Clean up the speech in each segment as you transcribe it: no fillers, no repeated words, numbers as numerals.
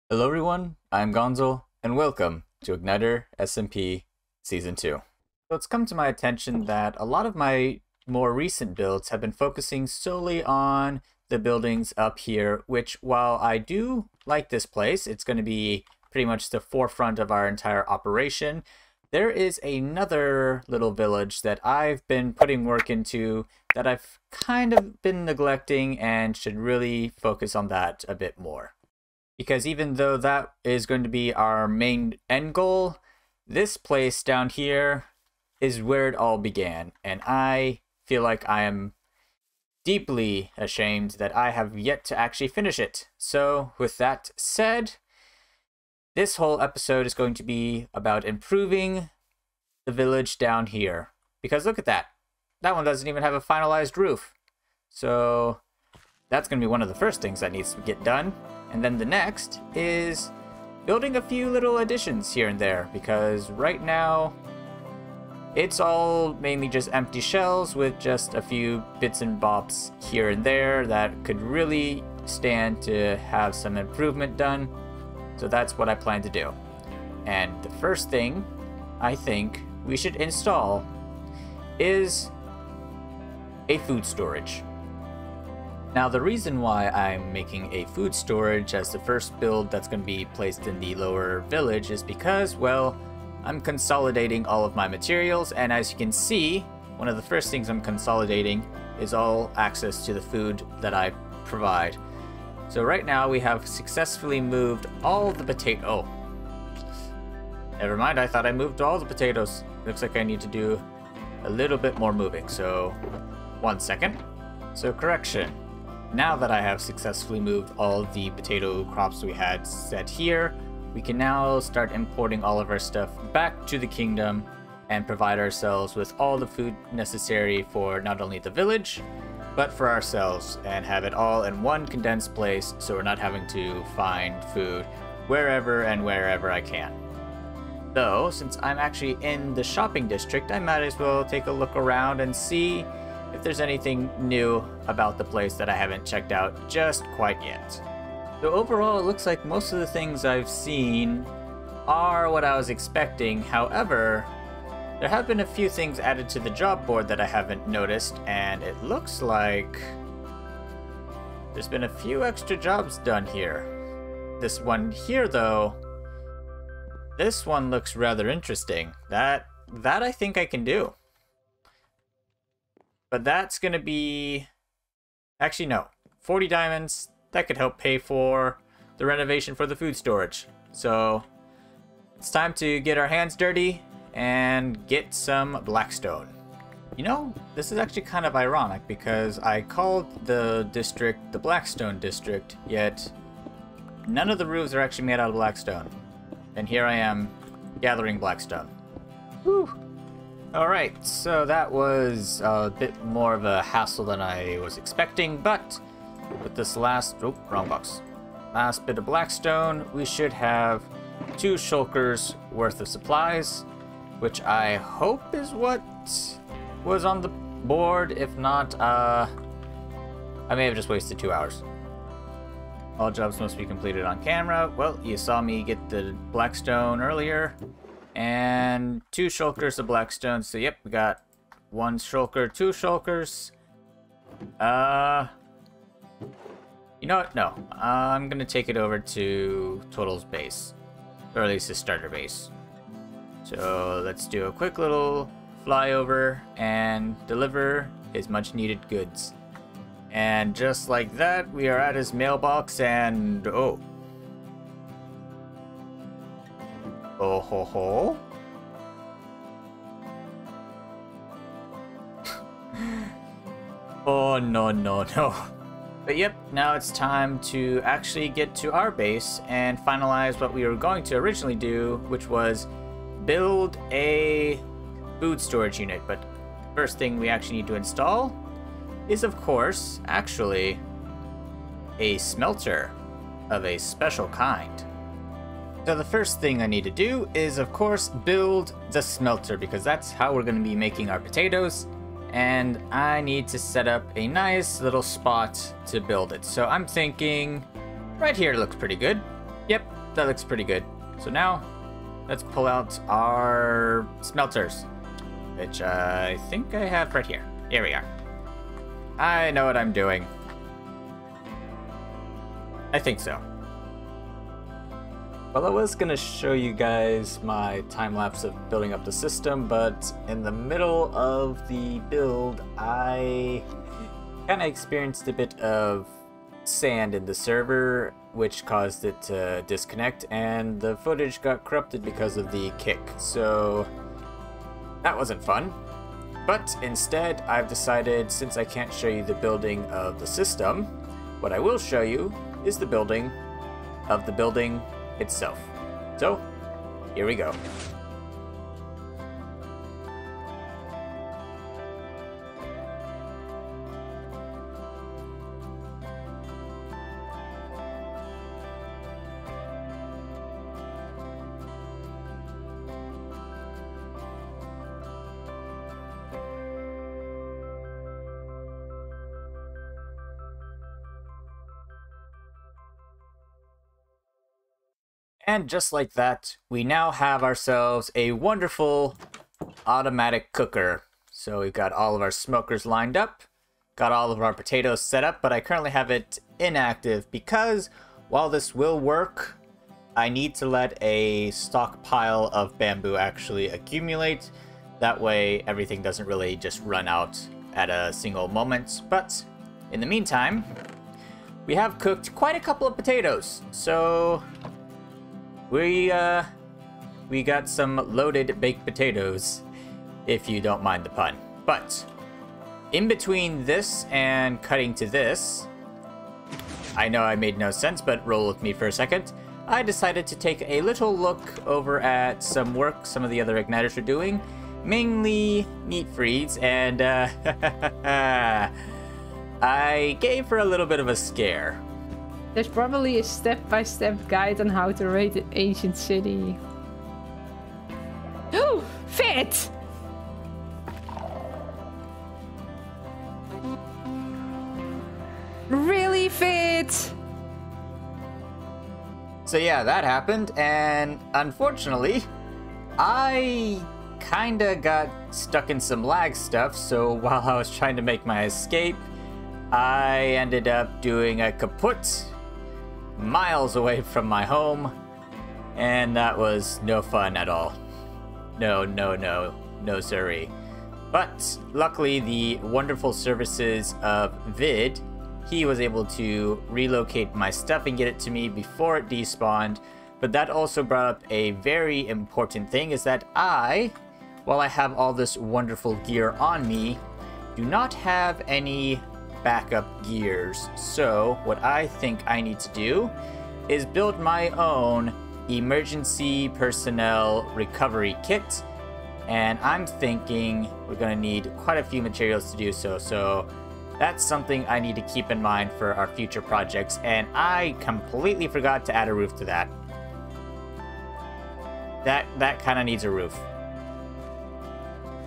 Hello everyone, I'm Ganxol, and welcome to Igniter SMP Season 2. So it's come to my attention that a lot of my more recent builds have been focusing solely on the buildings up here, which while I do like this place, it's going to be pretty much the forefront of our entire operation. There is another little village that I've been putting work into that I've kind of been neglecting and should really focus on that a bit more. Because even though that is going to be our main end goal, this place down here is where it all began. And I feel like I am deeply ashamed that I have yet to actually finish it. So with that said, this whole episode is going to be about improving the village down here. Because look at that. That one doesn't even have a finalized roof. So that's going to be one of the first things that needs to get done. And then the next is building a few little additions here and there, because right now it's all mainly just empty shells with just a few bits and bobs here and there that could really stand to have some improvement done. So that's what I plan to do. And the first thing I think we should install is a food storage. Now, the reason why I'm making a food storage as the first build that's going to be placed in the lower village is because, well, I'm consolidating all of my materials, and as you can see, one of the first things I'm consolidating is all access to the food that I provide. So right now we have successfully moved all the potato. Oh, never mind, I thought I moved all the potatoes. Looks like I need to do a little bit more moving, so 1 second. So correction. Now that I have successfully moved all the potato crops we had set here, we can now start importing all of our stuff back to the kingdom and provide ourselves with all the food necessary for not only the village, but for ourselves, and have it all in one condensed place so we're not having to find food wherever and wherever I can. Though, since I'm actually in the shopping district, I might as well take a look around and see if there's anything new about the place that I haven't checked out just quite yet. So overall, it looks like most of the things I've seen are what I was expecting. However, there have been a few things added to the job board that I haven't noticed, and it looks like there's been a few extra jobs done here. This one here, though, this one looks rather interesting. That I think I can do. But that's going to be... Actually, no. 40 diamonds. That could help pay for the renovation for the food storage. So, it's time to get our hands dirty and get some blackstone. You know, this is actually kind of ironic because I called the district the Blackstone District, yet none of the roofs are actually made out of blackstone. And here I am, gathering blackstone. Whew. Alright, so that was a bit more of a hassle than I was expecting, but with this last, oh, wrong box. Last bit of blackstone, we should have 2 shulkers worth of supplies, which I hope is what was on the board. If not, I may have just wasted 2 hours. All jobs must be completed on camera. Well, you saw me get the blackstone earlier. And 2 shulkers of blackstone. So yep, we got 1 shulker, 2 shulkers. You know what? No. I'm gonna take it over to Total's base. Or at least his starter base. So let's do a quick little flyover and deliver his much needed goods. And just like that, we are at his mailbox and oh. Oh ho ho. Oh no no no. But yep, now it's time to actually get to our base and finalize what we were going to originally do, which was build a food storage unit. But first thing we actually need to install is, of course, actually a smelter of a special kind. So the first thing I need to do is, of course, build the smelter, because that's how we're going to be making our potatoes. And I need to set up a nice little spot to build it. So I'm thinking right here looks pretty good. Yep, that looks pretty good. So now, let's pull out our smelters, which I think I have right here. Here we are. I know what I'm doing. I think so. Well, I was gonna show you guys my time-lapse of building up the system, but in the middle of the build, I kind of experienced a bit of sand in the server, which caused it to disconnect, and the footage got corrupted because of the kick. So that wasn't fun. But instead, I've decided, since I can't show you the building of the system, what I will show you is the building of the building itself. So, here we go. And just like that, we now have ourselves a wonderful automatic cooker. So we've got all of our smokers lined up, got all of our potatoes set up, but I currently have it inactive because while this will work, I need to let a stockpile of bamboo actually accumulate. That way everything doesn't really just run out at a single moment. But in the meantime, we have cooked quite a couple of potatoes. So we got some loaded baked potatoes, if you don't mind the pun. But in between this and cutting to this, I know I made no sense, but roll with me for a second. I decided to take a little look over at some work some of the other Igniters are doing, mainly meat freeze, and I gave her a little bit of a scare. There's probably a step-by-step guide on how to raid an ancient city. Ooh, fit! Really fit! So yeah, that happened, and unfortunately, I kinda got stuck in some lag stuff, so while I was trying to make my escape, I ended up doing a kaput miles away from my home, and that was no fun at all. No siree. But luckily, the wonderful services of Vid, he was able to relocate my stuff and get it to me before it despawned. But that also brought up a very important thing, is that while I have all this wonderful gear on me, do not have any backup gears. So what I think I need to do is build my own emergency personnel recovery kit, and I'm thinking we're gonna need quite a few materials to do so. So that's something I need to keep in mind for our future projects, and I completely forgot to add a roof to that. That kind of needs a roof.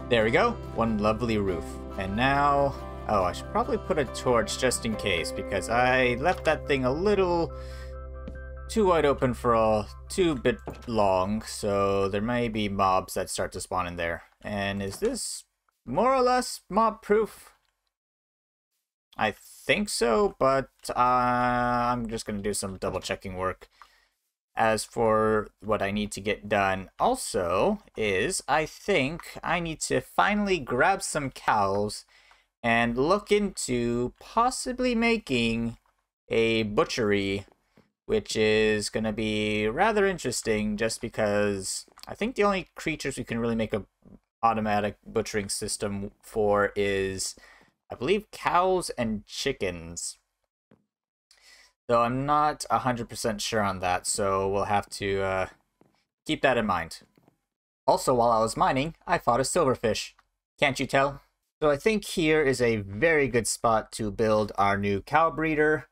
There we go, one lovely roof. And now, oh, I should probably put a torch just in case, because I left that thing a little too wide open for too bit long, so there may be mobs that start to spawn in there. And is this more or less mob proof? I think so, but I'm just gonna do some double checking work. As for what I need to get done also is, I think I need to finally grab some cows and look into possibly making a butchery, which is going to be rather interesting just because I think the only creatures we can really make a automatic butchering system for is, I believe, cows and chickens. Though I'm not 100% sure on that, so we'll have to keep that in mind. Also, while I was mining, I fought a silverfish. Can't you tell? So I think here is a very good spot to build our new cow breeder.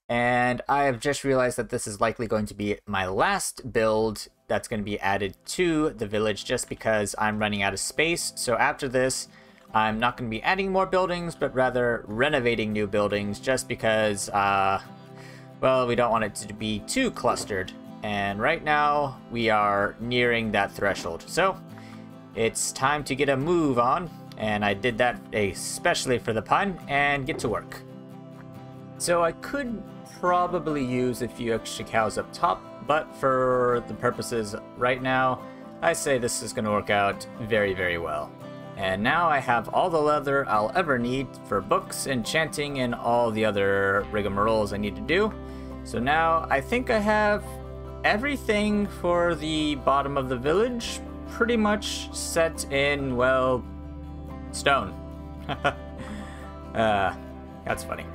And I have just realized that this is likely going to be my last build that's going to be added to the village just because I'm running out of space. So after this, I'm not going to be adding more buildings, but rather renovating new buildings just because, well, we don't want it to be too clustered. and right now we are nearing that threshold. So it's time to get a move on, and I did that especially for the pun, and get to work. So I could probably use a few extra cows up top, but for the purposes right now, I say this is going to work out very, very well. And now I have all the leather I'll ever need for books, enchanting, and all the other rigmaroles I need to do. So now I think I have everything for the bottom of the village pretty much set in, well, stone. That's funny.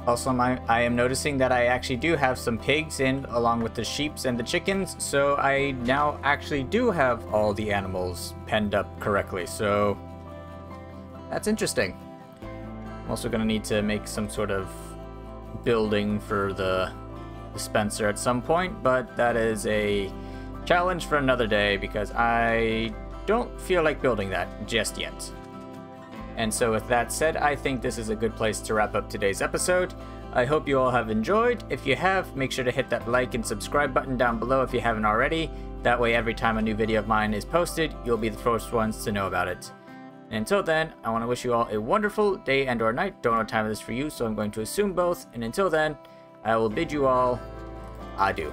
Also, I am noticing that I actually do have some pigs in along with the sheeps and the chickens, so I now actually do have all the animals penned up correctly, so that's interesting. I'm also going to need to make some sort of building for the dispenser at some point, but that is a challenge for another day because I don't feel like building that just yet. And so with that said, I think this is a good place to wrap up today's episode. I hope you all have enjoyed. If you have, make sure to hit that like and subscribe button down below if you haven't already. That way every time a new video of mine is posted, you'll be the first ones to know about it. And until then, I want to wish you all a wonderful day and or night. Don't know what time it is for you, so I'm going to assume both. And until then, I will bid you all adieu.